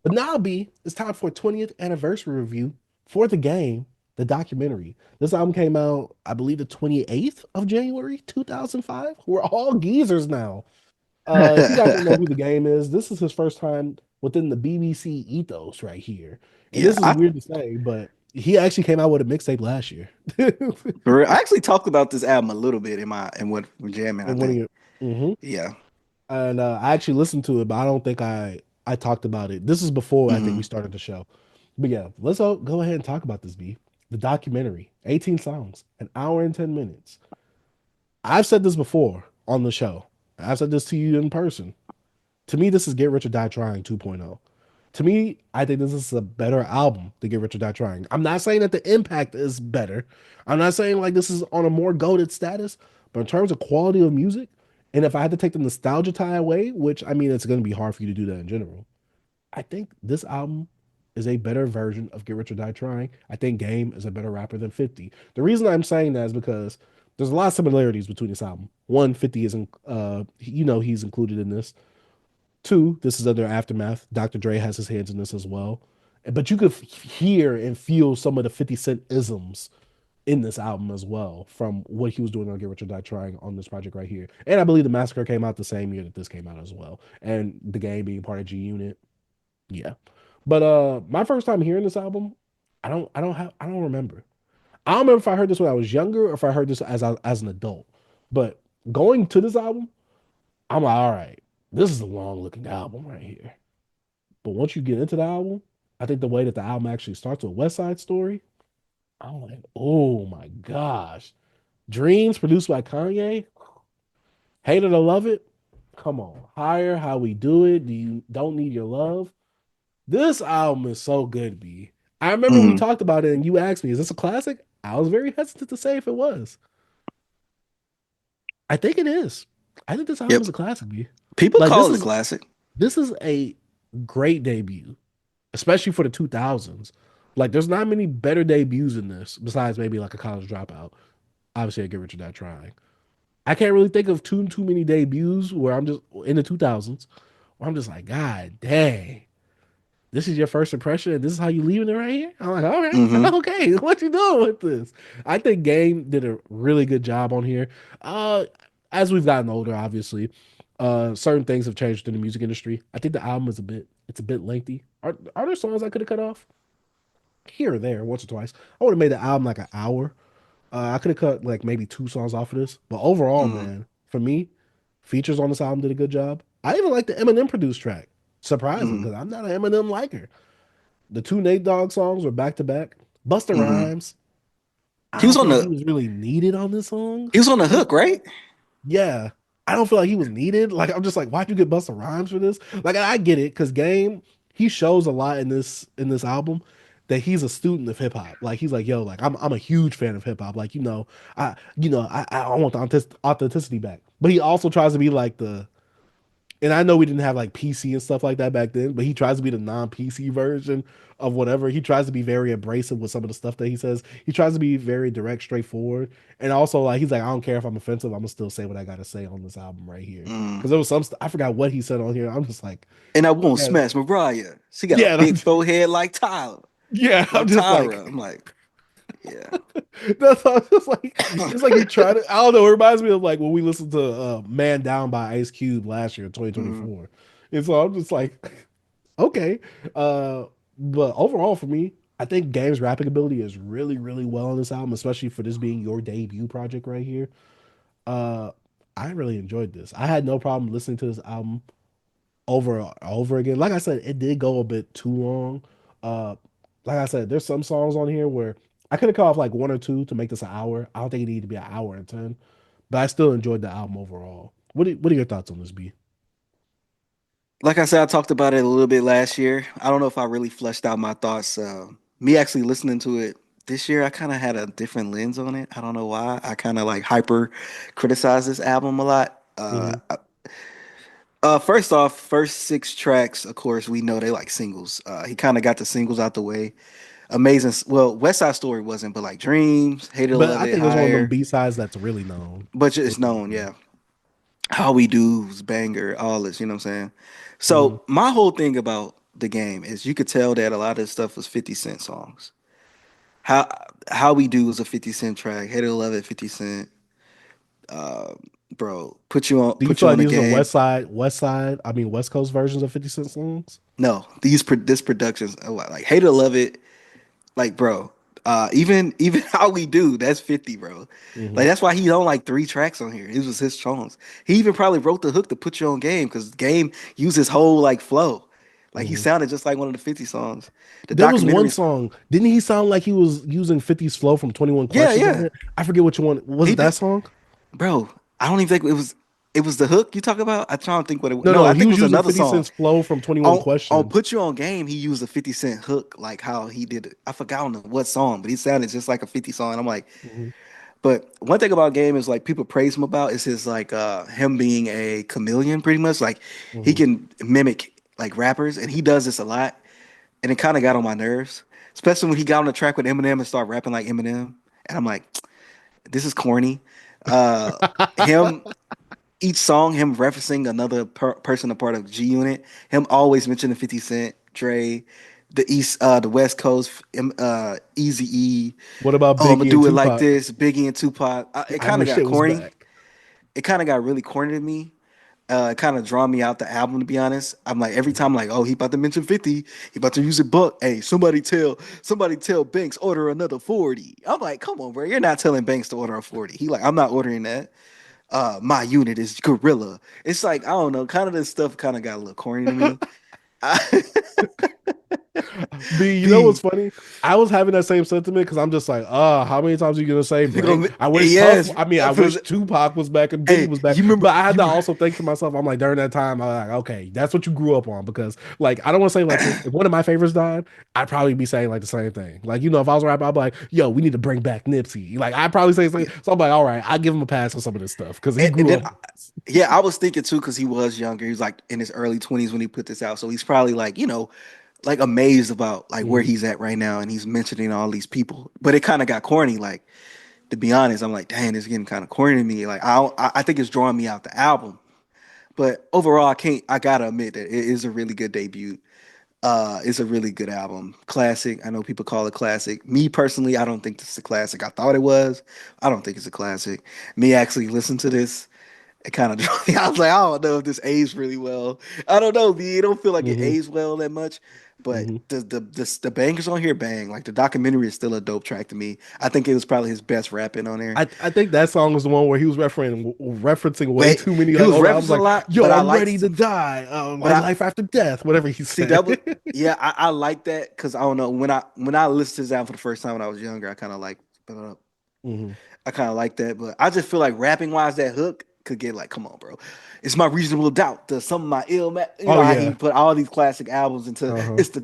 But now, B, it's time for a 20th anniversary review for the game, the documentary. This album came out, I believe, the 28th of January, 2005. We're all geezers now. If you guys don't know who the game is, this is his first time within the BBC ethos right here. And Yeah, this is weird to say, but he actually came out with a mixtape last year. for real, I actually talked about this album a little bit in my in what we're jamming, I And one of think. your, hmm Yeah. and I actually listened to it, but I don't think I talked about it. This is before I think we Hmm. started the show. But yeah, let's all go ahead and talk about this, B. The documentary, 18 songs, an hour and 10 minutes. I've said this before on the show. I've said this to you in person. To me, this is Get Rich or Die Trying 2.0. To me, I think this is a better album than Get Rich or Die Trying. I'm not saying that the impact is better. I'm not saying like this is on a more goaded status, but in terms of quality of music, and if I had to take the nostalgia tie away, which I mean, it's going to be hard for you to do that in general, I think this album is a better version of Get Rich or Die Trying. I think Game is a better rapper than 50. The reason I'm saying that is because there's a lot of similarities between this album. One, 50 isn't, he's included in this. Two, this is under Aftermath. Dr. Dre has his hands in this as well. But you could hear and feel some of the 50 Cent isms in this album as well from what he was doing on Get Rich or Die Trying on this project right here. And I believe the Massacre came out the same year that this came out as well. And the game being part of G Unit. Yeah. But my first time hearing this album, I don't remember. I don't remember if I heard this when I was younger or if I heard this as an adult. But going to this album, I'm like, all right, this is a long looking album right here. But once you get into the album, I think the way that the album actually starts with West Side Story, I'm like, oh my gosh. Dreams produced by Kanye, Hate It or Love It. Come on. Higher, How We Do It. Do You Don't Need Your Love? This album is so good, B. I remember we Hmm. talked about it and you asked me, is this a classic? I was very hesitant to say if it was. I think it is. I think this album Yep. is a classic, B. People Like call it a classic. this is a great debut, especially for the 2000s. Like there's not many better debuts in this besides maybe like a college dropout. Obviously, I get Richard That Trying. I can't really think of too many debuts where I'm just in the 2000s where I'm just like, God dang, this is your first impression and this is how you leaving it right here. I'm like, all right, Hmm. okay, what you doing with this? I think Game did a really good job on here. Uh, as we've gotten older, obviously, certain things have changed in the music industry. I think the album is a bit lengthy. Are there songs I could have cut off here or there once or twice? I would have made the album like an hour. I could have cut like maybe two songs off of this, but overall, Hmm. man, for me, features on this album did a good job. I even like the Eminem produced track. Surprising Hmm. because I'm not an Eminem liker. The two Nate Dogg songs were back to back. Busta Hmm. Rhymes, I He was don't on feel like he the was really needed on this song. he was on the I'm hook, right? yeah. I don't feel like he was needed. Like I'm just like, why'd you get Busta Rhymes for this? Like I get it, because Game, he shows a lot in this album that he's a student of hip hop. Like he's like, yo, like I'm a huge fan of hip hop. Like, I want the authenticity back. But he also tries to be like the and I know we didn't have like PC and stuff like that back then, but he tries to be the non-PC version of whatever. He tries to be very abrasive with some of the stuff that he says. He tries to be very direct, straightforward, and also like he's like, I don't care if I'm offensive, I'm gonna still say what I gotta say on this album right here. Mm. Because there was I forgot what he said on here. I'm just like, And I won't yeah, smash Mariah. She got a yeah, and big forehead like Tyler, yeah. I'm like just Tyra. like, I'm like, yeah. that's all, just like it's like he tried to. I don't know. It reminds me of like when we listened to "Man Down" by Ice Cube last year, Mm. 2024. And so I'm just like, okay. Uh, but overall, for me, I think Game's rapping ability is really, really well on this album, especially for this being your debut project right here. Uh, I really enjoyed this. I had no problem listening to this album over and over again. Like I said, it did go a bit too long. Uh, like I said, there's some songs on here where I could have cut off like one or two to make this an hour. I don't think it needed to be an hour and 10, but I still enjoyed the album overall. What are your thoughts on this, B? Like I said, I talked about it a little bit last year. I don't know if I really fleshed out my thoughts. Me actually listening to it this year, I kind of had a different lens on it. I don't know why. I kind of like hyper criticize this album a lot. Hmm. First off, first six tracks, of course, we know they like singles. He kind of got the singles out the way. Amazing. Well, West Side Story wasn't, but like Dreams, Hate It or But Love I It, think it was one of them Higher, B sides that's really known. but it's Within known, yeah. How We Do's, Banger, all this, you know what I'm saying? hmm So my whole thing about the game is you could tell that a lot of this stuff was 50 Cent songs. How how we do was a 50 Cent track. Hate or Love It, 50 Cent. Uh, bro, Do you put feel you like on the these are game. West Coast versions of 50 Cent songs? No, this productions like Hate or Love It, like bro. Even how we do, that's 50, bro. Hmm. Like that's why he on like three tracks on here. It was his songs. He even probably wrote the hook to put you on game because game used his whole like flow. Like he Hmm. sounded just like one of the 50 songs. The There was one documentaries, song. Didn't he sound like he was using 50's flow from 21 yeah, Questions on yeah. it? I forget which one. Was He it that did, song? bro. I don't even think it was the hook you talk about. I trying to think what it was. No, No, no, I he think it was was using another 50 song. Cent's flow from 21 On Questions. Put You On Game, he used a 50 Cent hook, like how he did it. I forgot on what song, but he sounded just like a 50 song. And I'm like, Hmm. but one thing about Game is like people praise him about is his like him being a chameleon pretty much. Like he Hmm. can mimic like rappers and he does this a lot. And it kind of got on my nerves. Especially when he got on the track with Eminem and started rapping like Eminem. And I'm like, this is corny. Uh him each song, him referencing another person, a part of G Unit, him always mentioning 50 Cent, Dre, the West Coast, Easy E. What about Oh, I'm gonna Biggie and do it like Tupac? this, Biggie and Tupac. It I kind of wish got it was corny. back. It kind of got really corny to me. It kind of drawn me out the album, to be honest. I'm like, every Mhm. time, like, oh, he about to mention 50, he about to use a buck. Hey, somebody tell Banks order another 40. I'm like, come on, bro, you're not telling Banks to order a 40. He like, I'm not ordering that. My unit is Gorilla. It's like, I don't know, kind of this stuff kind of got a little corny to me. I, B, you know what's the funny? I was having that same sentiment because I'm just like, how many times are you gonna say they gonna, break? I wish Puff. yes, I mean, I wish Tupac was back and Biggie hey, was back. But I had you to remember also think to myself, I'm like, during that time, I'm like, okay, that's what you grew up on. Because like, I don't want to say like this. If one of my favorites died, I'd probably be saying like the same thing. Like, if I was a rapper, I'd be like, yo, we need to bring back Nipsey. Like, I'd probably say something. So I'm like, all right, I'll give him a pass on some of this stuff because he and grew then up. yeah, I was thinking too because he was younger. He was like in his early 20s when he put this out, so he's probably like like amazed about like where Mhm. he's at right now, and he's mentioning all these people. But it kind of got corny. Like to be honest, I'm like, dang, it's getting kind of corny to me. Like I think it's drawing me out the album. But overall, I can't. I gotta admit that it is a really good debut. It's a really good album. Classic. I know people call it classic. Me personally, I don't think this is a classic. I thought it was. I don't think it's a classic. Me actually listen to this. It kind of drove me. I was like, I don't know if this aged really well. I don't know, B. It don't feel like it Mhm. aged well that much. But Mhm. the bangers on here bang. Like the documentary is still a dope track to me. I think it was probably his best rapping on there. I think that song was the one where he was referencing way But too many he like was old albums, referencing a like lot, "Yo, but I I'm liked ready to some. die," But like I "Life After Death," whatever he see said. that was yeah, I like that because I don't know when I listened to this album for the first time when I was younger, Hmm. I kind of like that, but I just feel like rapping wise, that hook could get like, come on, bro. It's my reasonable doubt to some of my ill, you know Oh how he yeah, put all these classic albums into uh-huh. it's the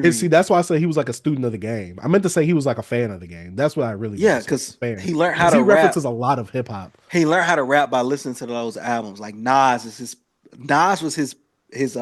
And see, documentary. that's why I said he was like a student of the game. I meant to say he was like a fan of the game. That's what I really meant Yeah, to say, a because fan, he learned how because to he rap. references a lot of hip hop. He learned how to rap by listening to those albums. Like Nas was his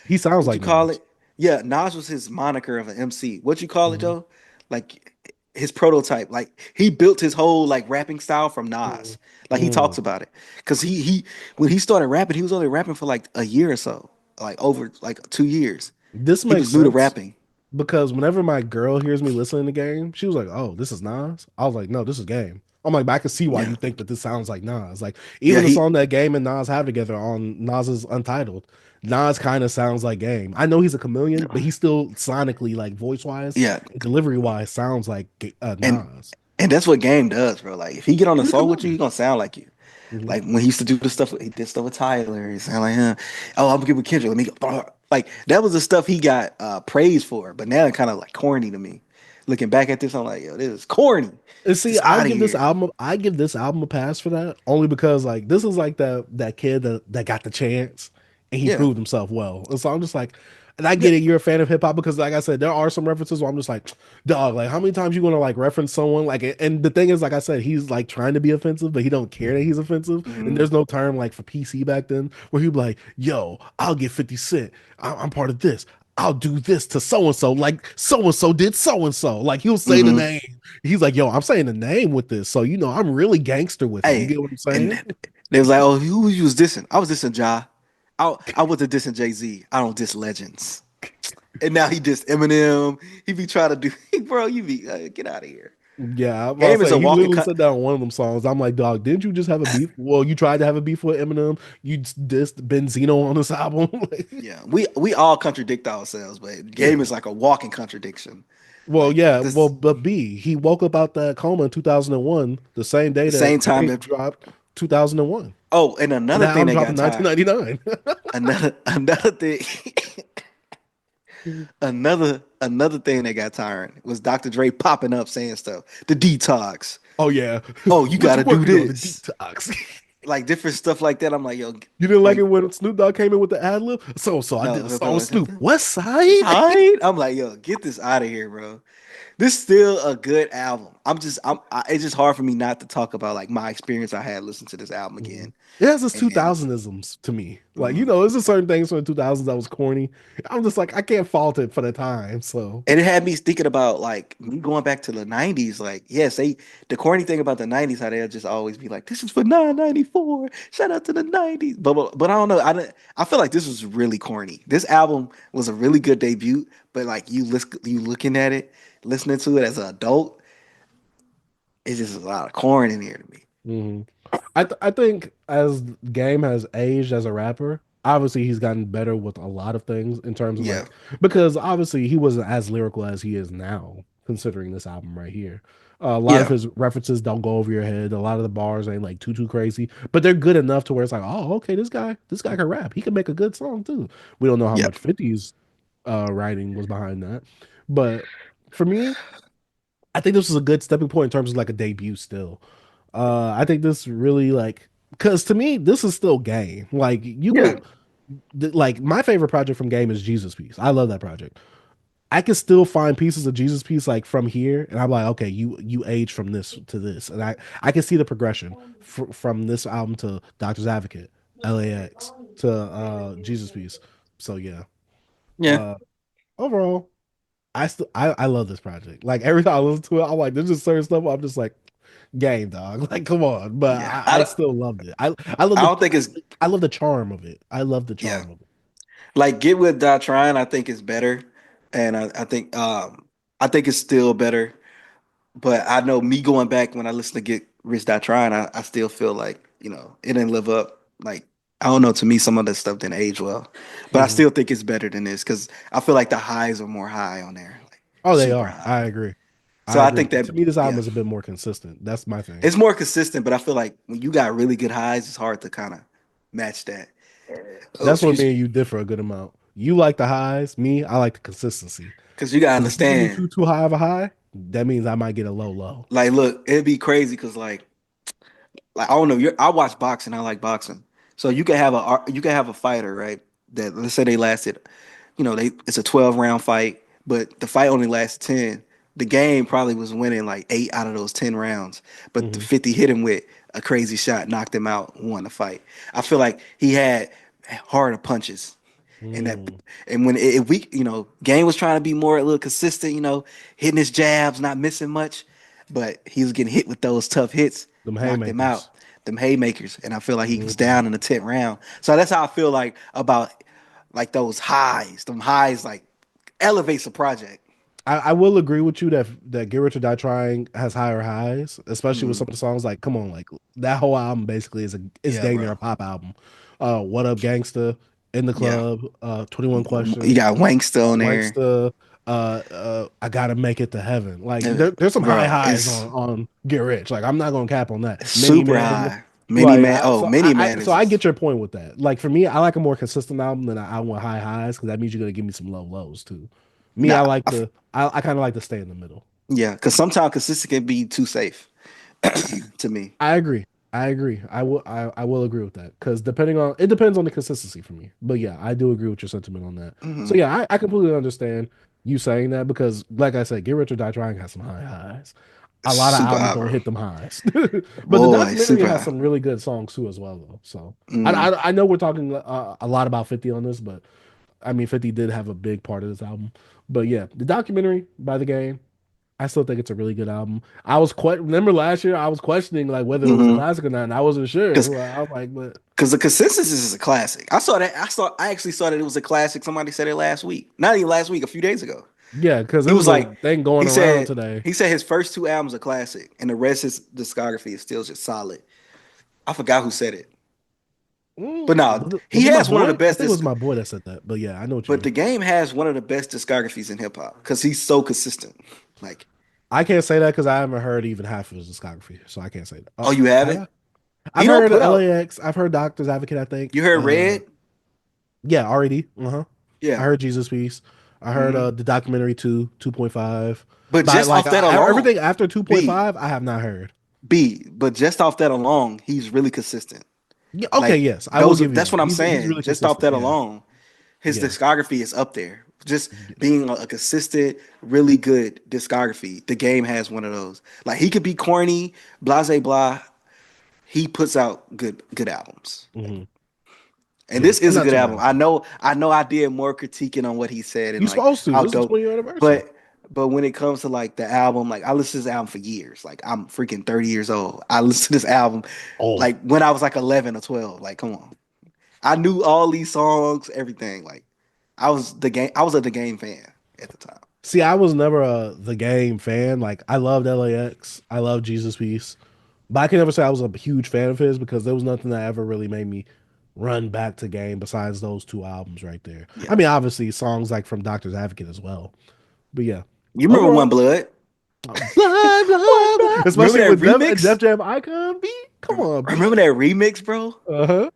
He sounds what you like call Nas. it? Yeah, Nas was his moniker of an MC. What you call it, Hmm. Joe? Like his prototype. Like he built his whole like rapping style from Hmm. Nas. Like he Hmm. talks about it. Cause he when he started rapping, he was only rapping for like a year or so. Like over like 2 years. This He makes was new to sense rapping. because whenever my girl hears me listening to game, she was like, "Oh, this is Nas." I was like, "No, this is Game." I'm like, but I can see why Yeah. you think that this sounds like Nas. Like Yeah, even the he song that Game and Nas have together on Nas's Untitled, Nas kind of sounds like Game. I know he's a chameleon, but he still sonically, like voice wise yeah. and delivery wise, sounds like And Nas. and that's what Game does, bro. Like if he get on a He's a song with you, he chameleon. gonna sound like you. Hmm. Like when he used to do the stuff, he did stuff with Tyler. He sound like him. Oh, I'm gonna get with Kendrick. Let me go. Like that was the stuff he got praised for. But now it kind of like corny to me. Looking back at this, I'm like, yo, this is corny. And see, It's out of here. I give this album a pass for that only because like this is like that kid that got the chance and he Yeah, proved himself well. And so I'm just like, and I yeah, get it, you're a fan of hip hop because like I said, there are some references where I'm just like, dog, like how many times you gonna like reference someone like and the thing is, like I said, he's like trying to be offensive, but he don't care that he's offensive. And hmm there's no term like for PC back then where he'd be like, yo, I'll get 50 Cent. I'm part of this. I'll do this to so and so, like so and so did so and so. Like he'll say the hmm name. He's like, yo, I'm saying the name with this. So, I'm really gangster with it. You Hey, get what I'm and saying? they was like, oh, who you was dissing? I was dissing Ja. I wasn't dissing Jay Z. I don't diss legends. And now he just Eminem. He be trying to do, bro. You be get out of here. Yeah, I'm about Game to is say a he walking. literally said that on one of them songs. I'm like, dog, didn't you just have a beef? Well, you tried to have a beef with Eminem. You dissed Benzino on this album. Yeah, we all contradict ourselves, but game Yeah. is like a walking contradiction. Well, Like yeah. Well, this, but B, he woke up out that coma in 2001, the same day the same that time Drake that. dropped 2001, Oh, and and another that thing album that dropped got in tired. 1999. Another thing. Another thing that got tiring was Dr. Dre popping up saying stuff. The detox. Oh yeah, Oh, you what you gotta do working on? The this. detox. Like different stuff like that. I'm like, yo, You didn't like it like when Snoop Dogg came in with the ad lib? So I did no, a song with Snoop. West Side. hide. I'm like, yo, get this out of here, bro. This still a good album. It's just hard for me not to talk about like my experience I had listening to this album Mhm. again. It has this And 2000isms to me. Like, mhm. there's just certain things from the 2000s that was corny. I'm just like, I can't fault it for the time. So, And it had me thinking about like me going back to the 90s. Like, yes, the corny thing about the 90s, how they'll just always be like, this is for 994. Shout out to the 90s. But I don't know. I feel like this was really corny. This album was a really good debut, but like you looking at it, listening to it as an adult, it's just a lot of corn in here to me. mhm. I think as Game has aged as a rapper, obviously he's gotten better with a lot of things in terms of Yeah. like, because obviously he wasn't as lyrical as he is now, considering this album right here. A lot of Yeah. his references don't go over your head. A lot of the bars ain't like too crazy, but they're good enough to where it's like, oh, okay, this guy can rap. He can make a good song too. We don't know how Yeah. much 50's writing was behind that, but for me, I think this was a good stepping point in terms of like a debut still. I think this really like, because to me this is still Game. Like you Yeah. could like my favorite project from Game is Jesus Piece. I love that project. I can still find pieces of Jesus Piece like from here, and I'm like, okay, you age from this to this, and I can see the progression from this album to Doctor's Advocate, LAX to Jesus Piece. So yeah, Yeah. uh, overall, I love this project. Like every time I listen to it, I'm like, there's just certain stuff I'm just like, Game dog, like come on. But Yeah. I still loved it. I love I don't think it's I love the charm of it. I love the yeah. charm of it. Like Get With Die Trying, I think is better. And I think it's still better. But I know me going back when I listen to Get Rich Die Trying, I still feel like, it didn't live up. Like, I don't know, to me, some of that stuff didn't age well. But I Mhm. still think it's better than this because I feel like the highs are more high on there. Like Oh, they super are. high. I agree. So I I agree. think But that to me, this album yeah. is a bit more consistent. That's my thing. It's more consistent, but I feel like when you got really good highs, it's hard to kind of match that. Oh, That's where excuse me me. and you differ a good amount. You like the highs. Me, I like the consistency. Because you gotta Because if you give me understand, too high of a high, that means I might get a low low. like, look, it'd be crazy because like I don't know. I watch boxing. I like boxing. So you can have a fighter, right? That let's say they lasted, it's a 12 round fight, but the fight only lasts 10. The game probably was winning like 8 out of those 10 rounds, but the Hmm 50 hit him with a crazy shot, knocked him out, won the fight. I feel like he had harder punches. And that, Mm. and when if we, Game was trying to be more a little consistent, hitting his jabs, not missing much, but he was getting hit with those tough hits, Them knocked him out, haymakers. them haymakers, and I feel like he was Mhm. down in the 10th round. So that's how I feel like about like those highs. Them highs like elevates a project. I will agree with you that Get Rich or Die Trying has higher highs, especially with Mhm. some of the songs. Like, come on, like that whole album basically is Yeah, dang near bro. a pop album. What Up Gangsta, In the Yeah, Club, 21 you Questions, got Wanksta on there, Wanksta, I Gotta Make It to Heaven. Like there's some high bro. highs It's on Get Rich. Like I'm not gonna cap on that. Many super Man. high. Mini Like Man. Oh, Mini Man so I is get your point with that. Like for me, I like a more consistent album than I want high highs because that means you're gonna give me some low lows too. Me, nah. I kind of like to stay in the middle. Yeah, because sometimes consistent can be too safe to me. I agree. I agree. I will agree with that because it depends on the consistency for me. But yeah, I do agree with your sentiment on that. So Hmm. yeah, I completely understand you saying that because like I said, Get Rich or Die Trying has some high highs. A lot of Super albums high, don't bro. hit them highs, but the Boy, documentary super has high. some really good songs too as well though. So Mm. I know we're talking a lot about 50 on this, but I mean 50 did have a big part of this album. But yeah, the documentary by the Game. I still think it's a really good album. I was remember last year I was questioning like whether it was a Mm-hmm. classic or not, and I wasn't sure. Because I was like, but the consensus is a classic. I saw that. I actually saw that it was a classic. Somebody said it last week. Not even last week. A few days ago. yeah, because He it was was a like, thing going he around said today. he said his first two albums are classic, and the rest of his discography is still just solid. I forgot who said it, but no, he Was it my has one of boy? the I best. think it was my boy that said that. But yeah, I know what you But mean. the game has one of the best discographies in hip hop because he's so consistent. Like, I can't say that because I haven't heard even half of his discography, so I can't say that. oh, you Have haven't? I? I've He don't heard of put out. LAX. I've heard Doctor's Advocate. I think. You heard Red? Yeah, already. Uh-huh. I Yeah. heard Jesus Piece. I heard Hmm. the documentary 2.5. But But just like off that alone, everything after B 2.5, I have not heard. But just off that alone, he's really consistent. Yeah, okay, Like yes, I will those are give you that's that. what I'm He's saying. really Just off consistent. that Yeah, alone, his yeah. discography is up there. Just being a consistent, really good discography. The game has one of those. Like he could be corny, blase blah. He puts out good albums. Hmm. And Yeah, this I'm is a not good too mad album. at that. I know I did more critiquing on what he said and You're like supposed to. how This is the dope. 20th anniversary. But when it comes to like the album, like I listened to this album for years. Like I'm freaking 30 years old. I listened to this album Oh, like when I was like 11 or 12. Like, come on. I knew all these songs, everything. Like I was a the game fan at the time. see, I was never a the game fan. Like, I loved LAX. I love Jesus Piece. But I can never say I was a huge fan of his because there was nothing that ever really made me run back to game besides those two albums right there. I Yeah. mean, obviously songs like from Doctor's Advocate as well. But yeah, You remember One overall, Blood? blood, One blood, Blood. Remember especially that with remix? Def Jam Icon beat. Come on, beat. Remember that remix, bro? Uh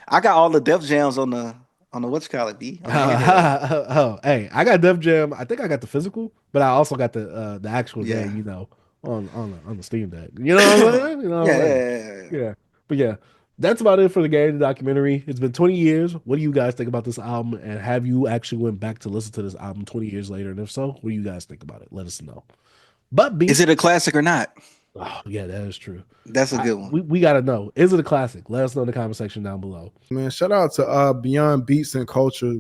I got all the Def Jams on the what's called it, B on the handheld. huh. Oh, hey, I got Def Jam. I think I got the physical, but I also got the actual Yeah. game. On the Steam Deck. You know what I'm saying? You know what Yeah, I'm saying? yeah. Yeah. But yeah, that's about it for the game, the documentary. It's been 20 years. What do you guys think about this album? And have you actually went back to listen to this album 20 years later? And if so, what do you guys think about it? Let us know. But Is B, it a classic or not? oh yeah, that is true. That's a good one. We gotta know. Is it a classic? Let us know in the comment section down below. Man, shout out to Beyond Beats and Culture